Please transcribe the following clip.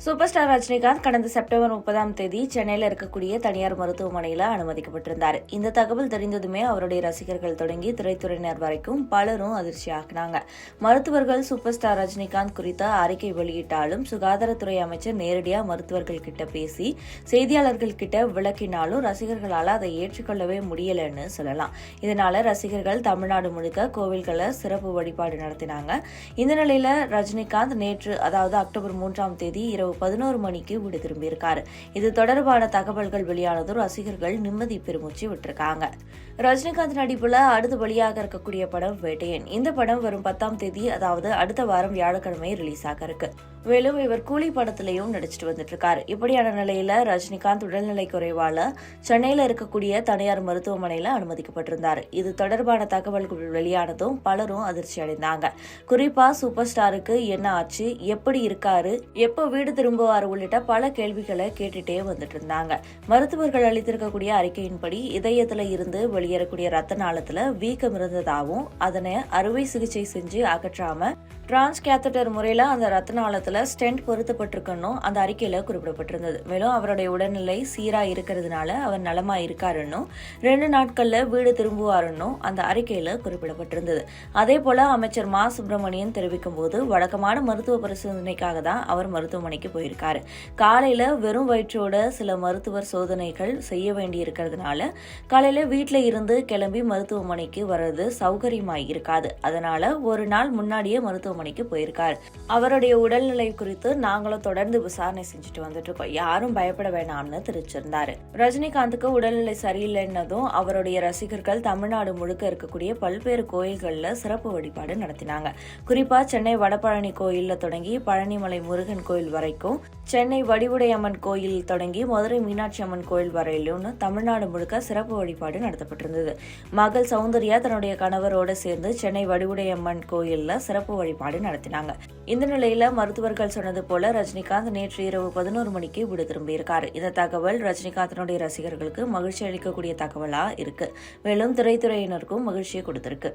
Super star Rajinikanth கடந்த September 30ஆம் தேதி சென்னையில் இருக்கக்கூடிய தனியார் மருத்துவமனையில் அனுமதிக்கப்பட்டிருந்தார். இந்த தகவல் தெரிந்ததுமே அவருடைய ரசிகர்கள் தொடங்கி திரைத்துறையினர் வரைக்கும் பலரும் அதிர்ச்சியாகினாங்க. மருத்துவர்கள் சூப்பர் ஸ்டார் ரஜினிகாந்த் குறித்த அறிக்கை வெளியிட்டாலும் சுகாதாரத்துறை அமைச்சர் நேரடியாக மருத்துவர்கள் கிட்ட பேசி செய்தியாளர்கள் கிட்ட விளக்கினாலும் ரசிகர்களால் அதை ஏற்றுக்கொள்ளவே முடியலன்னு சொல்லலாம். இதனால ரசிகர்கள் தமிழ்நாடு முழுக்க கோவில்களை சிறப்பு வழிபாடு நடத்தினாங்க. இந்த நிலையில ரஜினிகாந்த் நேற்று அதாவது அக்டோபர் 3ஆம் தேதி இரவு 11 மணிக்கு வீடு திரும்பியிருக்காரு. இது தொடர்பான தகவல்கள் வெளியானதும் ரசிகர்கள் நிம்மதி பெருமூச்சு விட்டிருக்காங்க. ரஜினிகாந்த் நடிப்புல அடுத்த வெளியாக இருக்கக்கூடிய படம் வேட்டையன். இந்த படம் வரும் 10ஆம் தேதி அதாவது அடுத்த வாரம் வியாழக்கிழமை ரிலீஸ் ஆக இருக்கு. மேலும் இவர் கூலி படத்திலையும் நடிச்சிட்டு வந்துட்டு இருக்காரு. இப்படியான நிலையில ரஜினிகாந்த் உடல்நிலை குறைவால சென்னையில இருக்கக்கூடிய தனியார் மருத்துவமனையில அனுமதிக்கப்பட்டிருந்தார். இது தொடர்பான தகவல்கள் வெளியானதும் பலரும் அதிர்ச்சி அடைந்தாங்க. குறிப்பா சூப்பர் ஸ்டாருக்கு என்ன ஆச்சு, எப்படி இருக்காரு, எப்போ வீடு திரும்புவார் உள்ளிட்ட பல கேள்விகளை கேட்டுட்டே வந்துட்டு இருந்தாங்க. மருத்துவர்கள் அளித்திருக்கக்கூடிய அறிக்கையின்படி இதயத்துல இருந்து வெளியேறக்கூடிய ரத்த நாளத்துல வீக்கம் இருந்ததாகவும் அதனை அறுவை சிகிச்சை செஞ்சு அகற்றாம டிரான்ஸ் கேத்தட்டர் முறையில அந்த ரத்த நாளத்துல ஸ்டென்ட் பொருத்தப்பட்டிருக்கணும் அந்த அறிக்கையில குறிப்பிடப்பட்டிருந்தது. மேலும் அவருடைய உடல்நிலை சீரா இருக்கிறதுனால அவர் நலமா இருக்காருன்னும் 2 நாட்கள்ல வீடு திரும்புவாருன்னும் அந்த அறிக்கையில குறிப்பிடப்பட்டிருந்தது. அதே போல அமைச்சர் மா சுப்பிரமணியன் தெரிவிக்கும் போது வழக்கமான மருத்துவ பரிசோதனைக்காக தான் அவர் மருத்துவமனைக்கு போயிருக்காரு. காலையில வெறும் வயிற்றோட சில மருத்துவர் சோதனைகள் செய்ய வேண்டி இருக்கிறதுனால காலையில வீட்டுல இருந்து கிளம்பி மருத்துவமனைக்கு வர்றது சௌகரியமாய் இருக்காது. அதனால ஒரு நாள் முன்னாடியே மருத்துவமனைக்கு போயிருக்காரு. அவருடைய உடல்நிலை குறித்து நாங்களும் தொடர்ந்து விசாரணை செஞ்சுட்டு வந்துட்டு இருக்கோம், யாரும் பயப்பட வேணாம்னு தெரிவிச்சிருந்தாரு. ரஜினிகாந்துக்கு உடல்நிலை சரியில்லைன்னதும் அவருடைய ரசிகர்கள் தமிழ்நாடு முழுக்க இருக்கக்கூடிய பல்வேறு கோயில்கள்ல சிறப்பு வழிபாடு நடத்தினாங்க. குறிப்பா சென்னை வடபழனி கோயில்ல தொடங்கி பழனிமலை முருகன் கோயில் வரைக்கும், சென்னை வடிவுடையம்மன் கோயில் தொடங்கி மதுரை மீனாட்சி அம்மன் கோயில் வரையிலும் தமிழ்நாடு முழுக்க சிறப்பு வழிபாடு நடத்தப்பட்டிருந்தது. மகள் சௌந்தர்யா தன்னுடைய கணவரோடு சேர்ந்து சென்னை வடிவுடையம்மன் கோயில்ல சிறப்பு வழிபாடு நடத்தினாங்க. இந்த நிலையில மருத்துவர்கள் சொன்னது போல ரஜினிகாந்த் நேற்று இரவு 11 மணிக்கு வீடு திரும்பியிருக்காரு. இந்த தகவல் ரஜினிகாந்தினுடைய ரசிகர்களுக்கு மகிழ்ச்சி அளிக்கக்கூடிய தகவலா இருக்கு. மேலும் திரைத்துறையினருக்கும் மகிழ்ச்சியை கொடுத்திருக்கு.